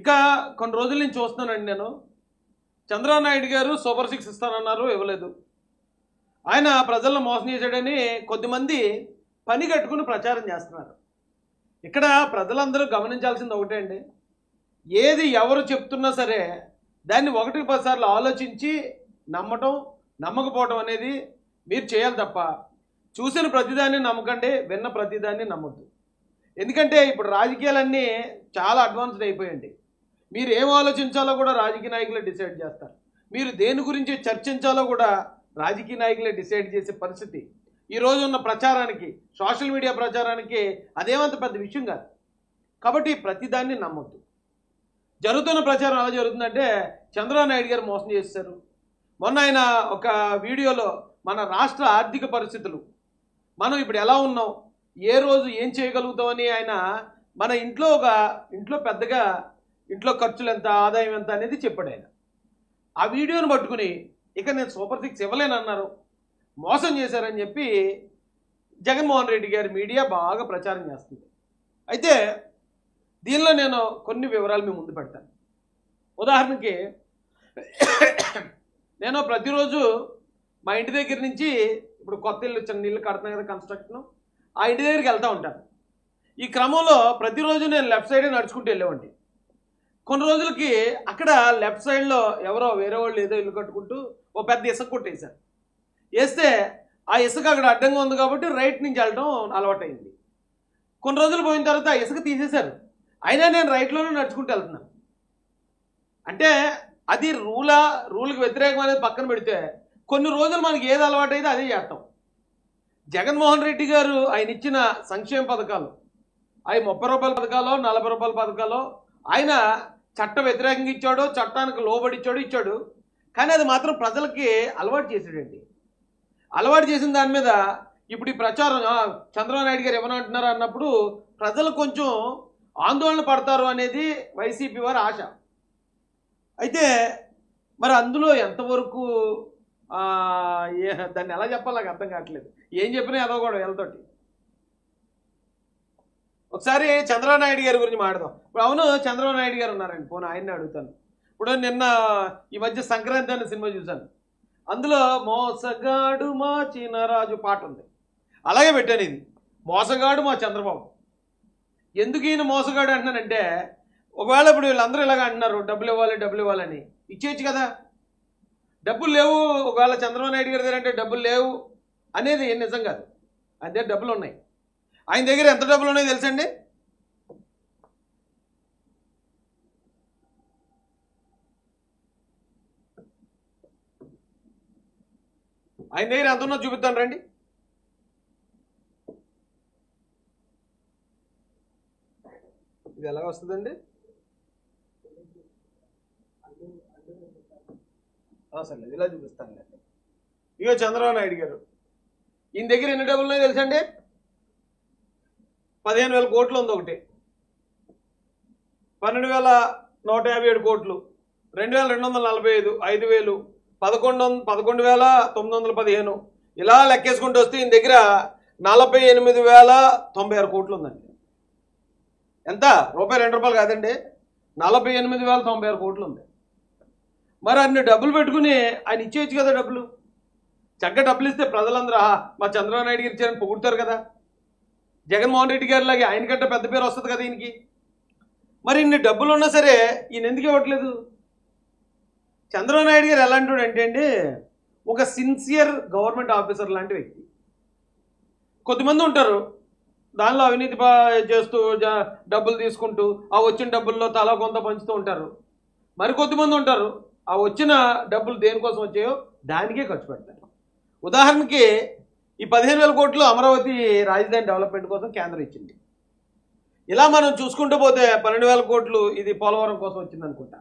ఇక కొన్ని రోజుల నుంచి చూస్తున్నానండి నేను. చంద్రబాబు నాయుడు గారు సూపర్ 6 ఇస్తానన్నారు, ఇవ్వలేదు. ఆయన ప్రజలను మోసం చేశాడని కొద్దిమంది పని కట్టుకుని ప్రచారం చేస్తున్నారు. ఇక్కడ ప్రజలందరూ గమనించాల్సింది ఒకటే అండి, ఏది ఎవరు చెప్తున్నా సరే దాన్ని 1-10 సార్లు ఆలోచించి నమ్మటం నమ్మకపోవటం అనేది మీరు చేయాలి తప్ప చూసిన ప్రతిదాన్ని నమ్మకండి, విన్న ప్రతిదాన్ని నమ్మద్దు. ఎందుకంటే ఇప్పుడు రాజకీయాలన్నీ చాలా అడ్వాన్స్డ్ అయిపోయాయండి. మీరు ఏం ఆలోచించాలో కూడా రాజకీయ నాయకులే డిసైడ్ చేస్తారు. మీరు దేని గురించి చర్చించాలో కూడా రాజకీయ నాయకులే డిసైడ్ చేసే పరిస్థితి ఈరోజు ఉన్న ప్రచారానికి, సోషల్ మీడియా ప్రచారానికి అదేమంత పెద్ద విషయం కాదు. కాబట్టి ప్రతిదాన్ని నమ్మొద్దు. జరుగుతున్న ప్రచారం ఎలా జరుగుతుందంటే చంద్రబాబు నాయుడు గారు మోసం చేశారు. మొన్న ఆయన ఒక వీడియోలో మన రాష్ట్ర ఆర్థిక పరిస్థితులు, మనం ఇప్పుడు ఎలా ఉన్నాం, ఏ రోజు ఏం చేయగలుగుతామని ఆయన మన ఇంట్లో పెద్దగా ఇంట్లో ఖర్చులు ఎంత, ఆదాయం ఎంత అనేది చెప్పాడు ఆయన. ఆ వీడియోను పట్టుకుని ఇక నేను సూపర్ 6 ఇవ్వలేనన్నారు, మోసం చేశారని చెప్పి జగన్మోహన్ రెడ్డి గారి మీడియా బాగా ప్రచారం చేస్తుంది. అయితే దీనిలో నేను కొన్ని వివరాలు మీ ముందు పెడతాను. ఉదాహరణకి నేను ప్రతిరోజు మా ఇంటి దగ్గర నుంచి, ఇప్పుడు కొత్త ఇల్లు చిన్న ఇల్లు కడుతున్నాను కదా కన్స్ట్రక్షన్, ఆ ఇంటి దగ్గరికి వెళ్తూ ఉంటాను. ఈ క్రమంలో ప్రతిరోజు నేను లెఫ్ట్ సైడే నడుచుకుంటూ వెళ్ళేవాడిని. కొన్ని రోజులకి అక్కడ లెఫ్ట్ సైడ్లో ఎవరో వేరే వాళ్ళు ఏదో ఇల్లు కట్టుకుంటూ ఓ పెద్ద ఇసుక కొట్టేశారు. వేస్తే ఆ ఇసుక అక్కడ అడ్డంగా ఉంది కాబట్టి రైట్ నుంచి వెళ్ళడం అలవాటైంది. కొన్ని రోజులు పోయిన తర్వాత ఆ ఇసుక తీసేశారు, అయినా నేను రైట్లోనే నడుచుకుంటూ వెళ్తున్నాను. అంటే అది రూల్కి వ్యతిరేకం అనేది పక్కన పెడితే కొన్ని రోజులు మనకి ఏది అలవాటు అయితే అదే చేస్తాం. జగన్మోహన్ రెడ్డి గారు ఆయన ఇచ్చిన సంక్షేమ పథకాలు, అవి 30 రూపాయల పథకాలు, 40 రూపాయల పథకాలు ఆయన చట్ట వ్యతిరేకంగా ఇచ్చాడు, చట్టానికి లోబడి ఇచ్చాడు. కానీ అది మాత్రం ప్రజలకి అలవాటు చేసాడండి. అలవాటు చేసిన దాని మీద ఇప్పుడు ఈ ప్రచారం చంద్రబాబు నాయుడు గారు ఏమనంటున్నారు అన్నప్పుడు ప్రజలు కొంచెం ఆందోళన పడతారు అనేది వైసీపీ వారి ఆశ. అయితే మరి అందులో ఎంతవరకు దాన్ని ఎలా చెప్పాలో నాకు అర్థం కావట్లేదు. ఏం చెప్పినా ఏదో కూడా వీళ్ళతోటి. ఒకసారి చంద్రబాబు నాయుడు గారి గురించి మాట్లాడదాం. ఇప్పుడు అవును చంద్రబాబు నాయుడు గారు ఉన్నారండి, పోనీ ఆయన్ని అడుగుతాను. ఇప్పుడు నిన్న ఈ మధ్య సంక్రాంతి అనే సినిమా చూశాను. అందులో మోసగాడు మా చినరాజు పాట ఉంది, అలాగే పెట్టాను. ఇది మోసగాడు మా చంద్రబాబు. ఎందుకు ఈయన మోసగాడు అంటున్నానంటే, ఒకవేళ ఇప్పుడు వీళ్ళందరూ ఇలాగ అంటున్నారు డబ్బులు ఇవ్వాలని, ఇచ్చేయచ్చు కదా. డబ్బులు లేవు, ఒకవేళ చంద్రబాబు నాయుడు గారి దగ్గర అంటే డబ్బులు లేవు అనేది నిజం కాదు. ఆయన దగ్గర డబ్బులు ఉన్నాయి. ఆయన దగ్గర ఎంత డబ్బులు ఉన్నాయో తెలుసండి? ఆయన దగ్గర ఎంత ఉన్నో చూపిస్తాను రండి. ఇది ఎలా వస్తుందండి? సరే ఇలా చూపిస్తాను. ఇగో చంద్రబాబు నాయుడు గారు, ఈయన దగ్గర ఎన్ని డబ్బులు ఉన్నాయో తెలుసండి? 15,000 కోట్లు ఉంది ఒకటి, 12,157 కోట్లు, 2,245, 5,000, 11,915 ఇలా లెక్కేసుకుంటూ వస్తే ఈయన దగ్గర 48,096 కోట్లు ఉందండి. ఎంత? రూపాయి 2 రూపాయలు కాదండి, 48,096 కోట్లు ఉంది. మరి అన్ని డబ్బులు పెట్టుకుని ఆయన ఇచ్చేయచ్చు కదా. చక్కగా డబ్బులు ఇస్తే ప్రజలందరూ మా చంద్రబాబు నాయుడు గారు ఇచ్చారని పొగుడతారు కదా. జగన్మోహన్ రెడ్డి గారి లాగే ఆయనకంటే పెద్ద పేరు వస్తుంది కదా ఈయనకి. మరి ఇన్ని డబ్బులు ఉన్నా సరే ఈయన ఎందుకు ఇవ్వట్లేదు? చంద్రబాబు నాయుడు గారు ఎలాంటి అంటే అండి, ఒక సిన్సియర్ గవర్నమెంట్ ఆఫీసర్ లాంటి వ్యక్తి. కొద్దిమంది ఉంటారు దానిలో అవినీతి చేస్తూ డబ్బులు తీసుకుంటూ ఆ వచ్చిన డబ్బుల్లో తలా కొంత పంచుతూ ఉంటారు. మరి కొద్దిమంది ఉంటారు ఆ వచ్చిన డబ్బులు దేనికోసం వచ్చాయో దానికే ఖర్చు పెడతారు. ఉదాహరణకి ఈ 15,000 కోట్లు అమరావతి రాజధాని డెవలప్మెంట్ కోసం కేంద్రం ఇచ్చింది. ఇలా మనం చూసుకుంటూ పోతే 12,000 కోట్లు ఇది పోలవరం కోసం వచ్చింది అనుకుంటా.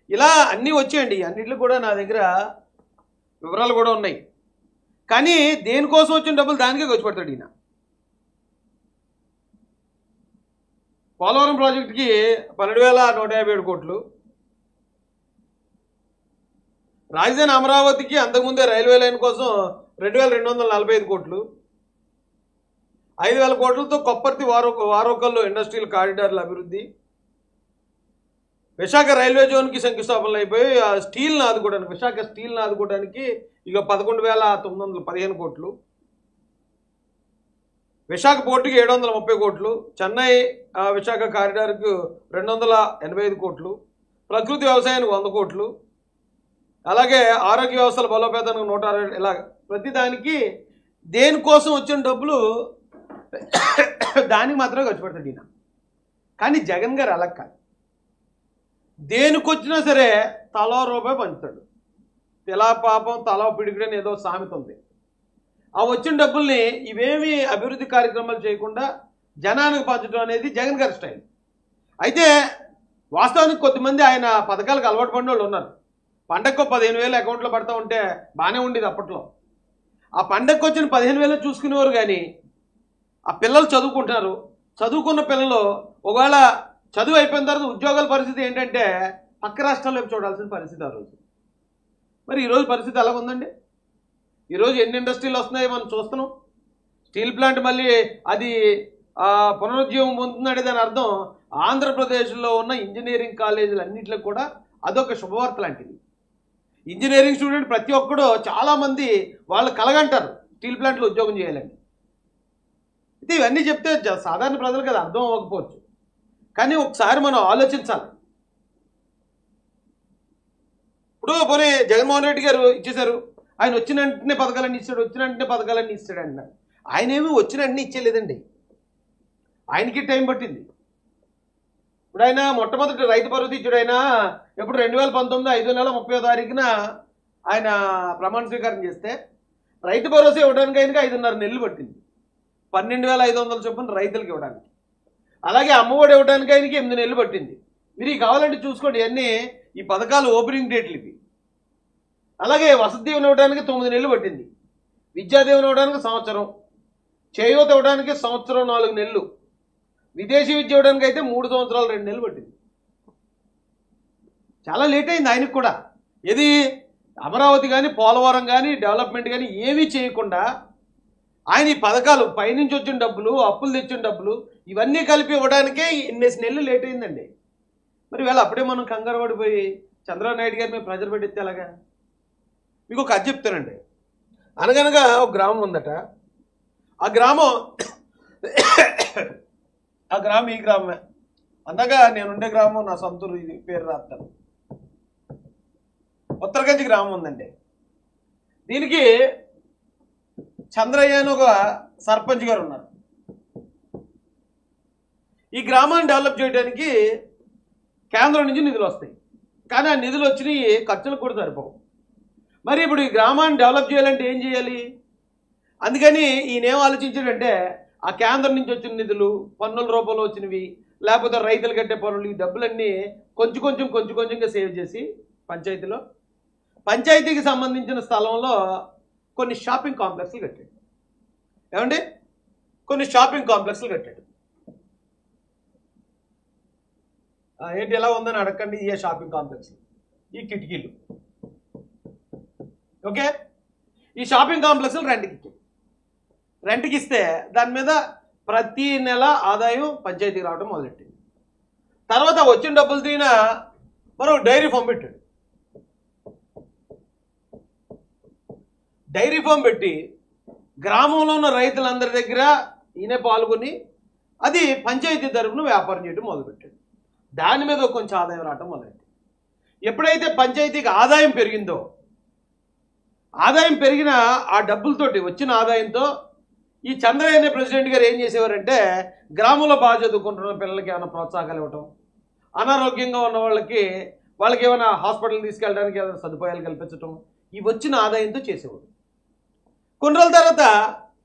ఇలా అన్నీ వచ్చాయండి. అన్నింటిలో కూడా నా దగ్గర వివరాలు కూడా ఉన్నాయి. కానీ దేనికోసం వచ్చిన డబ్బులు దానికే ఖర్చు పెడతాడు ఈయన. పోలవరం ప్రాజెక్టుకి 12,157 కోట్లు, రాజధాని అమరావతికి అంతకుముందే రైల్వే లైన్ కోసం 2,245 కోట్లు, 5,000 కోట్లతో కొప్పర్తి వారోకల్లో ఇండస్ట్రియల్ కారిడార్ల అభివృద్ధి, విశాఖ రైల్వే జోన్కి శంకుస్థాపనలు అయిపోయి ఆ స్టీల్ని ఆదుకోవడానికి, విశాఖ స్టీల్ని ఆదుకోవడానికి ఇక 11,915 కోట్లు, విశాఖ పోర్టుకి 730 కోట్లు, చెన్నై విశాఖ కారిడార్కు 285 కోట్లు, ప్రకృతి వ్యవసాయానికి 100 కోట్లు, అలాగే ఆరోగ్య వ్యవస్థల బలోపేతానికి 160, ఇలా ప్రతిదానికి దేనికోసం వచ్చిన డబ్బులు దానికి మాత్రమే ఖర్చు పెడతాడు ఈయన. కానీ జగన్ గారు అలా కాదు, దేనికొచ్చినా సరే తలో రూపాయి పంచుతాడు. తెలా పాపం తలా పిడికిడని ఏదో సామెత ఉంది. ఆ వచ్చిన డబ్బుల్ని ఇవేమీ అభివృద్ధి కార్యక్రమాలు చేయకుండా జనానికి పంచడం అనేది జగన్ గారి స్టైల్. అయితే వాస్తవానికి కొద్దిమంది ఆయన పథకాలకు అలవాటు పడిన వాళ్ళు ఉన్నారు. పండగకు 15,000 అకౌంట్లో పడతా ఉంటే బాగానే ఉండేది అప్పట్లో. ఆ పండగకు వచ్చిన 15,000 చూసుకునేవారు. కానీ ఆ పిల్లలు చదువుకుంటున్నారు, చదువుకున్న పిల్లలు ఒకవేళ చదువు అయిపోయిన తర్వాత ఉద్యోగాల పరిస్థితి ఏంటంటే పక్క రాష్ట్రాల్లో చూడాల్సిన పరిస్థితి ఆ రోజు. మరి ఈరోజు పరిస్థితి ఎలా ఉందండి? ఈరోజు ఎన్ని ఇండస్ట్రీలు వస్తున్నాయో మనం చూస్తున్నాం. స్టీల్ ప్లాంట్ మళ్ళీ అది పునరుజ్జీవం పొందుతుందంటే దాని అర్థం ఆంధ్రప్రదేశ్లో ఉన్న ఇంజనీరింగ్ కాలేజీలు అన్నింటిలో కూడా అదొక శుభవార్త లాంటిది. ఇంజనీరింగ్ స్టూడెంట్ ప్రతి ఒక్కడు చాలామంది వాళ్ళు కలగంటారు స్టీల్ ప్లాంట్లో ఉద్యోగం చేయాలని. అయితే ఇవన్నీ చెప్తే సాధారణ ప్రజలకు అది అర్థం అవ్వకపోవచ్చు. కానీ ఒకసారి మనం ఆలోచించాలి. ఇప్పుడు పోనీ జగన్మోహన్ రెడ్డి గారు ఇచ్చేశారు, ఆయన వచ్చిన వెంటనే పథకాలన్నీ ఇస్తాడు, వచ్చిన వెంటనే పథకాలన్నీ ఇస్తాడు అంటున్నారు. ఆయన ఏమీ వచ్చిన వెంటనే ఇచ్చేయలేదండి, ఆయనకి టైం పట్టింది. ఇప్పుడు ఆయన మొట్టమొదటి రైతు భరోసా ఇచ్చాడు. ఆయన ఎప్పుడు 2019 5 నెల 30వ తారీఖున ఆయన ప్రమాణ స్వీకారం చేస్తే రైతు భరోసా ఇవ్వడానికి ఆయనకి 5.5 నెలలు పట్టింది. 12,500 చొప్పున రైతులకు ఇవ్వడానికి. అలాగే అమ్మఒడి ఇవ్వడానికి ఆయనకి 8 నెలలు పట్టింది. మీరు కావాలంటే చూసుకోండి, ఇవన్నీ ఈ పథకాలు ఓపెనింగ్ డేట్లు ఇవి. అలాగే వసతి దీవెన ఇవ్వడానికి 9 నెలలు పట్టింది, విద్యాదీవెన ఇవ్వడానికి 1 సంవత్సరం, చేయూత ఇవ్వడానికి 1 సంవత్సరం 4 నెలలు, విదేశీ విద్య ఇవ్వడానికి అయితే 3 సంవత్సరాలు 2 నెలలు పట్టింది. చాలా లేట్ అయింది ఆయనకు కూడా. ఇది అమరావతి కానీ పోలవరం కానీ డెవలప్మెంట్ కానీ ఏమీ చేయకుండా ఆయన ఈ పథకాలు పైనుంచి వచ్చిన డబ్బులు, అప్పులు తెచ్చిన డబ్బులు ఇవన్నీ కలిపి ఇవ్వడానికే 8 నెలలు లేట్ అయిందండి. మరి వేళ అప్పుడే మనం కంగారు పడిపోయి చంద్రబాబు నాయుడు గారి మీద ప్రెజర్ పెట్టిస్తే ఎలాగా? మీకు ఒక కథ చెప్తానండి. అనగనగా ఒక గ్రామం ఉందట. ఆ గ్రామం ఈ గ్రామమే. అందాక నేనుండే గ్రామం నా సొంతూరు, ఇది పేరు రాస్తాను. ఉత్తరగంజి గ్రామం ఉందండి. దీనికి చంద్రయ్య అని ఒక సర్పంచ్ గారు ఉన్నారు. ఈ గ్రామాన్ని డెవలప్ చేయడానికి కేంద్రం నుంచి నిధులు వస్తాయి, కానీ ఆ నిధులు వచ్చినాయి ఖర్చులకు కూడా సరిపోవు. మరి ఇప్పుడు ఈ గ్రామాన్ని డెవలప్ చేయాలంటే ఏం చేయాలి? అందుకని ఈయన ఏం ఆలోచించాడంటే ఆ కేంద్రం నుంచి వచ్చిన నిధులు, పన్నుల రూపంలో వచ్చినవి, లేకపోతే రైతులు కట్టే పనులు, ఈ డబ్బులన్నీ కొంచెంగా సేవ్ చేసి పంచాయతీకి సంబంధించిన స్థలంలో కొన్ని షాపింగ్ కాంప్లెక్స్లు కట్టాడు. ఏమండి? కొన్ని షాపింగ్ కాంప్లెక్స్లు కట్టాడు. ఏంటి ఎలా ఉందని అడగండి. ఈ షాపింగ్ కాంప్లెక్స్, ఈ కిటికీలు, ఓకే. ఈ షాపింగ్ కాంప్లెక్స్లు రెంట్కి ఇస్తే దాని మీద ప్రతి నెల ఆదాయం పంచాయతీకి రావడం మొదలెట్టింది. తర్వాత వచ్చిన డబ్బులు తీన మరో డైరీ ఫామ్ పెట్టాడు. డైరీ ఫామ్ పెట్టి గ్రామంలో ఉన్న రైతులందరి దగ్గర ఈయనే పాల్గొని అది పంచాయతీ తరపున వ్యాపారం చేయడం మొదలుపెట్టాడు. దాని మీద కొంచెం ఆదాయం రావడం మొదలెట్టింది. ఎప్పుడైతే పంచాయతీకి ఆదాయం పెరిగిందో, ఆదాయం పెరిగిన ఆ డబ్బులతోటి వచ్చిన ఆదాయంతో ఈ చంద్రయ్య అనే ప్రెసిడెంట్ గారు ఏం చేసేవారంటే గ్రామంలో బాగా చదువుకుంటున్న పిల్లలకి ఏమైనా ప్రోత్సాహాలు ఇవ్వటం, అనారోగ్యంగా ఉన్న వాళ్ళకి ఏమైనా హాస్పిటల్ తీసుకెళ్ళడానికి ఏమైనా సదుపాయాలు కల్పించటం, ఈ వచ్చిన ఆదాయంతో చేసేవాడు. కొన్ని రోజుల తర్వాత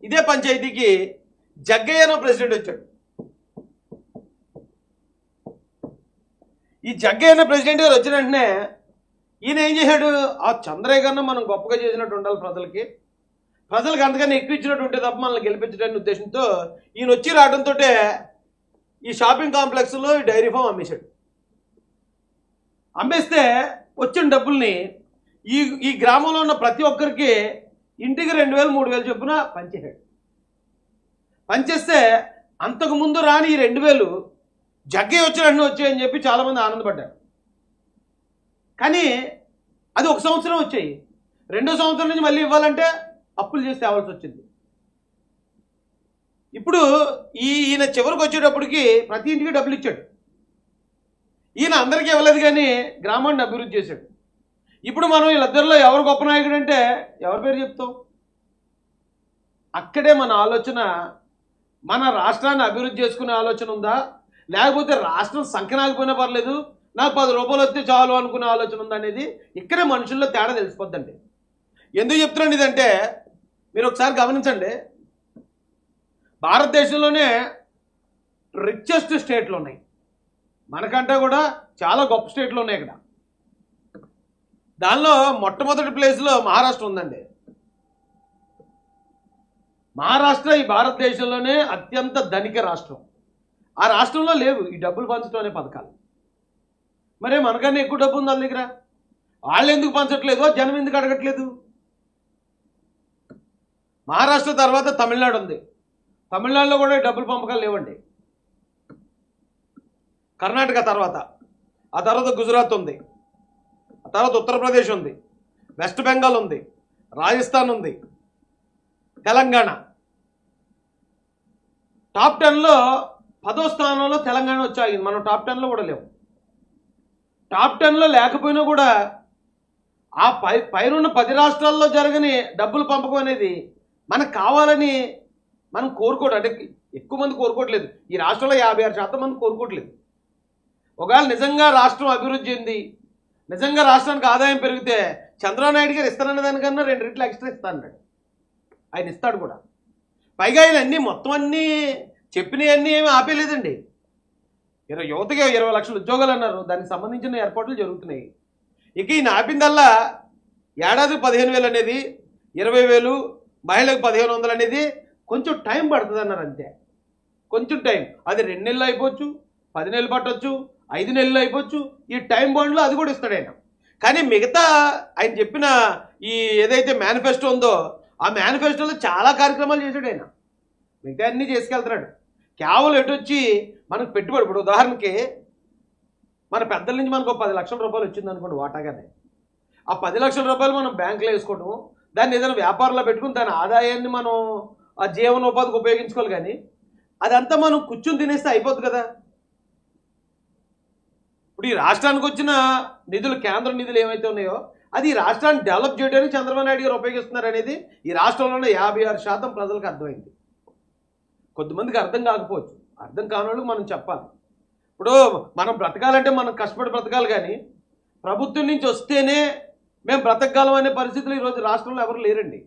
ఇదే పంచాయతీకి జగ్గయ్య అనే ప్రెసిడెంట్ వచ్చాడు. ఈ జగ్గయ్య అనే ప్రెసిడెంట్ గారు వచ్చిన వెంటనే ఈయన ఏం చేశాడు, ఆ చంద్రయ్య కన్నా మనం గొప్పగా చేసినట్టు ఉండాలి, ప్రజలకు అంతకన్నా ఎక్కువ ఇచ్చినట్టు ఉంటే తప్ప మనల్ని గెలిపించడానికి ఉద్దేశంతో ఈయన వచ్చి రావడంతో ఈ షాపింగ్ కాంప్లెక్స్లో డైరీ ఫామ్ అమ్మేశాడు. అమ్మేస్తే వచ్చిన డబ్బుల్ని ఈ గ్రామంలో ఉన్న ప్రతి ఒక్కరికి ఇంటికి 2,000 3,000 చొప్పున పంచేశాడు. పంచేస్తే అంతకుముందు రాని ఈ 2,000 జగ్గయ్య వచ్చినట్టు వచ్చాయని చెప్పి చాలామంది ఆనందపడ్డారు. కానీ అది ఒక సంవత్సరం వచ్చాయి, రెండో సంవత్సరం నుంచి మళ్ళీ ఇవ్వాలంటే అప్పులు చేసి తేవాల్సి వచ్చింది. ఇప్పుడు ఈయన చివరికి వచ్చేటప్పటికి ప్రతి ఇంటికి డబ్బులు ఇచ్చాడు. ఈయన అందరికీ ఇవ్వలేదు కానీ గ్రామాన్ని అభివృద్ధి చేశాడు. ఇప్పుడు మనం వీళ్ళిద్దరిలో ఎవరు గొప్ప నాయకుడు అంటే ఎవరి పేరు చెప్తాం? అక్కడే మన ఆలోచన, మన రాష్ట్రాన్ని అభివృద్ధి చేసుకునే ఆలోచన ఉందా, లేకపోతే రాష్ట్రం సంఖ్యనాకపోయినా పర్లేదు నాకు 10 రూపాయలు వస్తే చాలు అనుకునే ఆలోచన ఉందా అనేది ఇక్కడే మనుషుల్లో తేడా తెలిసిపోద్దండి. ఎందుకు చెప్తున్నాను ఇదంటే మీరు ఒకసారి గమనించండి. భారతదేశంలోనే రిచెస్ట్ స్టేట్లు ఉన్నాయి, మనకంటే కూడా చాలా గొప్ప స్టేట్లు ఉన్నాయి ఇక్కడ. దానిలో మొట్టమొదటి ప్లేస్లో మహారాష్ట్ర ఉందండి. మహారాష్ట్ర ఈ భారతదేశంలోనే అత్యంత ధనిక రాష్ట్రం. ఆ రాష్ట్రంలో లేవు ఈ డబ్బులు పంచడం అనే పథకాలు. మరే మనకన్నా ఎక్కువ డబ్బు ఉంది వాళ్ళ దగ్గర, వాళ్ళు ఎందుకు పంచట్లేదు, జనం ఎందుకు అడగట్లేదు? మహారాష్ట్ర తర్వాత తమిళనాడు ఉంది, తమిళనాడులో కూడా డబ్బులు పంపకాలు లేవండి. కర్ణాటక తర్వాత, ఆ తర్వాత గుజరాత్ ఉంది, ఆ తర్వాత ఉత్తరప్రదేశ్ ఉంది, వెస్ట్ బెంగాల్ ఉంది, రాజస్థాన్ ఉంది, తెలంగాణ. టాప్ 10లో 10వ స్థానంలో తెలంగాణ వచ్చాయి. మనం టాప్ 10లో కూడా లేవు. టాప్ 10లో లేకపోయినా కూడా ఆ పైన 10 రాష్ట్రాల్లో జరగని డబ్బులు పంపకం అనేది మనకు కావాలని మనం కోరుకోవడం, అంటే ఎక్కువ మంది కోరుకోవట్లేదు. ఈ రాష్ట్రంలో 56% మంది కోరుకోవట్లేదు. ఒకవేళ నిజంగా రాష్ట్రం అభివృద్ధి చెంది నిజంగా రాష్ట్రానికి ఆదాయం పెరిగితే చంద్రబాబు నాయుడు గారు ఇస్తానన్న దానికన్నా 2 రెట్లు ఎక్స్ట్రా ఇస్తానన్నాడు. ఆయన ఇస్తాడు కూడా. పైగా ఆయన అన్నీ మొత్తం అన్నీ చెప్పినవన్నీ ఏమీ ఆపేలేదండి. యువతకి 20 లక్షల ఉద్యోగాలు అన్నారు, దానికి సంబంధించిన ఏర్పాట్లు జరుగుతున్నాయి. ఇక ఈయన ఆపిందల్లా ఏడాది 15,000 అనేది, 20,000, మహిళలకు 1,500 అనేది కొంచెం టైం పడుతుంది అన్నారు అంతే. కొంచెం టైం, అది 2 నెలలు అయిపోవచ్చు, 10 నెలలు పట్టవచ్చు, 5 నెలలు అయిపోవచ్చు. ఈ టైం బాండ్లో అది కూడా ఇస్తాడు ఆయన. కానీ మిగతా ఆయన చెప్పిన ఈ ఏదైతే మేనిఫెస్టో ఉందో ఆ మేనిఫెస్టోలో చాలా కార్యక్రమాలు చేశాడు ఆయన. మిగతా అన్నీ చేసుకెళ్తున్నాడు. కేవలం ఎటు వచ్చి మనకు పెట్టుబడి, ఇప్పుడు ఉదాహరణకి మన పెద్దల నుంచి మనకు 10 లక్షల రూపాయలు వచ్చింది అనుకోండి వాటాగానే. ఆ 10 లక్షల రూపాయలు మనం బ్యాంకులో వేసుకోవడం, దాన్ని ఏదైనా వ్యాపారంలో పెట్టుకుని దాని ఆదాయాన్ని మనం ఆ జీవనోపాధికి ఉపయోగించుకోవాలి. కానీ అదంతా మనం కూర్చుని తినేస్తే అయిపోద్ది కదా. ఇప్పుడు ఈ రాష్ట్రానికి వచ్చిన నిధులు, కేంద్ర నిధులు ఏమైతే ఉన్నాయో అది ఈ రాష్ట్రాన్ని డెవలప్ చేయడానికి చంద్రబాబు నాయుడు గారు ఉపయోగిస్తున్నారు అనేది ఈ రాష్ట్రంలోనే 56% ప్రజలకు అర్థమైంది. కొద్దిమందికి అర్థం కాకపోవచ్చు, అర్థం కాని వాళ్ళకి మనం చెప్పాలి. ఇప్పుడు మనం బ్రతకాలంటే మనం కష్టపడి బ్రతకాలి, కానీ ప్రభుత్వం నుంచి వస్తేనే మేము బ్రతకగలం అనే పరిస్థితులు ఈరోజు రాష్ట్రంలో ఎవరు లేరండి.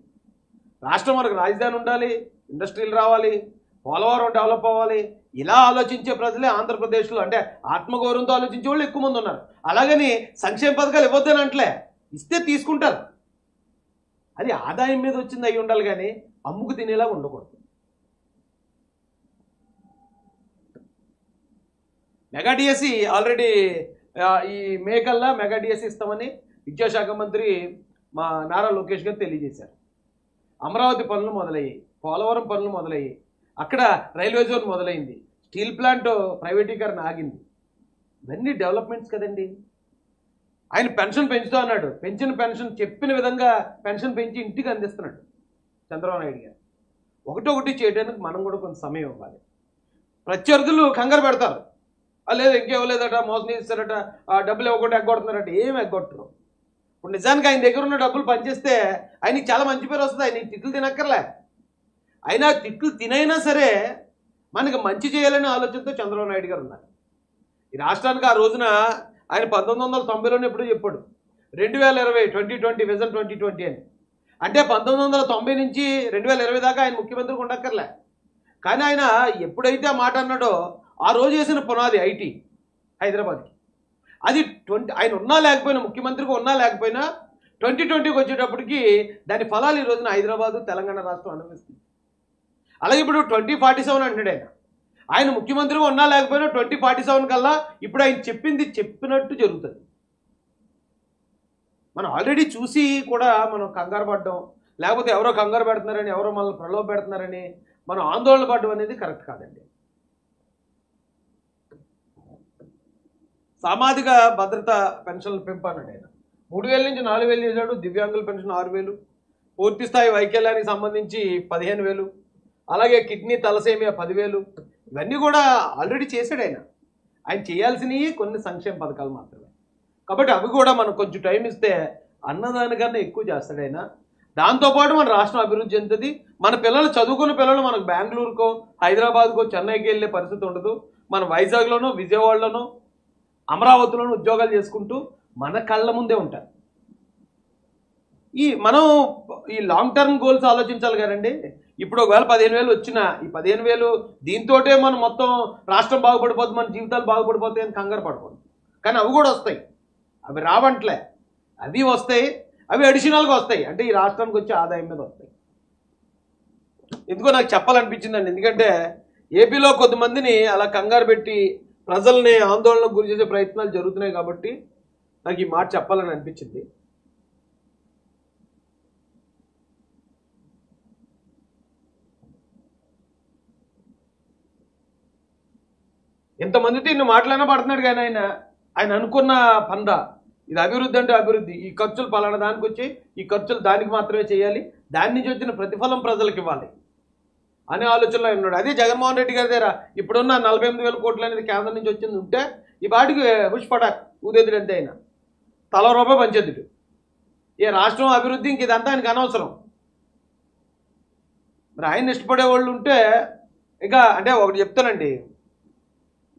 రాష్ట్రం మనకు రాజధాని ఉండాలి, ఇండస్ట్రీలు రావాలి, పోలవరం డెవలప్ అవ్వాలి, ఇలా ఆలోచించే ప్రజలే ఆంధ్రప్రదేశ్లో, అంటే ఆత్మగౌరవంతో ఆలోచించే వాళ్ళు ఎక్కువ మంది ఉన్నారు. అలాగని సంక్షేమ పథకాలు ఇవ్వద్దని అంటలే, ఇస్తే తీసుకుంటారు. అది ఆదాయం మీద వచ్చింది అయి ఉండాలి, కానీ అమ్ముకు తినేలాగా ఉండకూడదు. మెగా డిఎస్సి ఆల్రెడీ ఈ మే కల్లా మెగా డిఎస్సి ఇస్తామని విద్యాశాఖ మంత్రి మా నారా లోకేష్ గారు తెలియజేశారు. అమరావతి పనులు మొదలయ్యాయి, పోలవరం పనులు మొదలయ్యాయి, అక్కడ రైల్వే జోన్ మొదలైంది, స్టీల్ ప్లాంట్ ప్రైవేటీకరణ ఆగింది. ఇవన్నీ డెవలప్మెంట్స్ కదండి. ఆయన పెన్షన్ పెంచుతా అన్నాడు, పెంచిన పెన్షన్ చెప్పిన విధంగా పెన్షన్ పెంచి ఇంటికి అందిస్తున్నాడు చంద్రబాబు నాయుడు గారు. ఒకటొకటి చేయడానికి మనం కూడా కొంత సమయం ఇవ్వాలి. ప్రత్యర్థులు కంగారు పెడతారు, లేదు ఇంకేవ్వలేదట, మోసం చేస్తారట, డబ్బులు ఇవ్వకుండా ఎగ్గొడుతున్నారట. ఏం ఎగ్గొట్టరు. ఇప్పుడు నిజానికి ఆయన దగ్గర ఉన్న డబ్బులు పనిచేస్తే ఆయనకి చాలా మంచి పేరు వస్తుంది. ఆయన తిట్లు తినక్కర్లే, అయినా తిట్లు తినైనా సరే మనకి మంచి చేయాలనే ఆలోచనతో చంద్రబాబు నాయుడు గారు ఉన్నారు. ఈ రాష్ట్రానికి ఆ రోజున ఆయన 1990లోనే ఎప్పుడూ చెప్పాడు 2020 2020 విజన్ 2020 అని. అంటే 1990 నుంచి 2020 దాకా ఆయన ముఖ్యమంత్రికి ఉండక్కర్లే. కానీ ఆయన ఎప్పుడైతే ఆ మాట అన్నాడో ఆ రోజు వేసిన పునాది ఐటీ హైదరాబాద్కి, అది ఆయన ఉన్నా లేకపోయినా, ముఖ్యమంత్రికి ఉన్నా లేకపోయినా 2020కి వచ్చేటప్పటికి దాని ఫలాలు ఈ రోజున హైదరాబాదు, తెలంగాణ రాష్ట్రం అనుభవిస్తుంది. అలాగే ఇప్పుడు 2047 అంటాడు ఆయన ముఖ్యమంత్రిగా ఉన్నా లేకపోయినా 2047 కల్లా ఇప్పుడు ఆయన చెప్పింది చెప్పినట్టు జరుగుతుంది. మనం ఆల్రెడీ చూసి కూడా మనం కంగారు పడ్డం, లేకపోతే ఎవరో కంగారు పెడుతున్నారని, ఎవరో మనల్ని ప్రలోభ పెడుతున్నారని మనం ఆందోళన పడడం అనేది కరెక్ట్ కాదండి. సామాజిక భద్రత పెన్షన్లు పెంపన్నాడు ఆయన. 3,000 నుంచి 4,000 చేశాడు. దివ్యాంగుల పెన్షన్ 6,000, పూర్తి స్థాయి వైకల్యానికి సంబంధించి 15,000, అలాగే కిడ్నీ తలసేమియా 10,000. ఇవన్నీ కూడా ఆల్రెడీ చేశాడు ఆయన. ఆయన చేయాల్సినవి కొన్ని సంక్షేమ పథకాలు మాత్రమే. కాబట్టి అవి కూడా మనం కొంచెం టైం ఇస్తే అన్నదానికన్నా ఎక్కువ చేస్తాడు ఆయన. దాంతోపాటు మన రాష్ట్రం అభివృద్ధి చెందుతుంది. మన పిల్లలు, చదువుకున్న పిల్లలు మనకు బెంగళూరుకో, హైదరాబాద్కో, చెన్నైకి వెళ్ళే పరిస్థితి ఉండదు. మన వైజాగ్లోనో, విజయవాడలోనో, అమరావతిలోనూ ఉద్యోగాలు చేసుకుంటూ మన కళ్ళ ముందే ఉంటారు. మనం ఈ లాంగ్ టర్మ్ గోల్స్ ఆలోచించాలి కదండి. ఇప్పుడు ఒకవేళ 15,000 వచ్చినా ఈ 15,000 దీంతోటే మనం మొత్తం రాష్ట్రం బాగుపడిపోతుంది, మన జీవితాలు బాగుపడిపోతాయి అని కంగారు పడకూడదు. కానీ అవి కూడా వస్తాయి. అవి రావంట్లే, అవి వస్తాయి. అవి అడిషనల్గా వస్తాయి. అంటే ఈ రాష్ట్రానికి వచ్చే ఆదాయం మీద వస్తాయి. ఎందుకో నాకు చెప్పాలనిపించిందండి. ఎందుకంటే ఏపీలో కొద్దిమందిని అలా కంగారు పెట్టి ప్రజల్ని ఆందోళనకు గురి చేసే ప్రయత్నాలు జరుగుతున్నాయి. కాబట్టి నాకు ఈ మాట చెప్పాలని అనిపించింది. ఇంతమందితో ఇన్ని మాటలైనా పడుతున్నాడు కానీ ఆయన అనుకున్న పందా ఇది అభివృద్ధి అంటే అభివృద్ధి, ఈ ఖర్చులు పలానా దానికి వచ్చి ఈ ఖర్చులు దానికి మాత్రమే చేయాలి, దాని నుంచి వచ్చిన ప్రతిఫలం ప్రజలకు ఇవ్వాలి అనే ఆలోచనలో ఉన్నాడు. అదే జగన్మోహన్ రెడ్డి గారి దగ్గర ఇప్పుడున్న 48,000 కోట్లు అనేది కేంద్రం నుంచి వచ్చింది ఉంటే ఈ పాటికి హుష్ పటాక్ ఊదేదుడు అంతే. అయినా తల రూపాయి పంచేద్దుడు. ఏ రాష్ట్రం అభివృద్ధి ఇంక ఇదంతా ఆయనకు అనవసరం. మరి ఆయన ఇష్టపడే వాళ్ళు ఉంటే ఇంకా అంటే ఒకటి చెప్తానండి,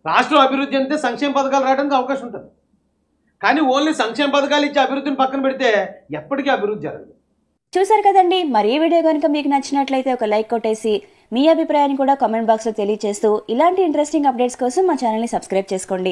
రాష్ట్రం అభివృద్ధి అంటే సంక్షేమ పథకాలు రావడానికి అవకాశం ఉంటుంది. కానీ ఓన్లీ సంక్షేమ పథకాలు ఇచ్చి అభివృద్ధిని పక్కన పెడితే ఎప్పటికీ అభివృద్ధి జరగదు. చూసారు కదండి. మరి ఈ వీడియో కనుక మీకు నచ్చినట్లయితే ఒక లైక్ కొట్టేసి మీ అభిప్రాయాన్ని కూడా కామెంట్ బాక్స్లో తెలియజేస్తూ ఇలాంటి ఇంట్రెస్టింగ్ అప్డేట్స్ కోసం మా ఛానల్ని సబ్స్క్రైబ్ చేసుకోండి.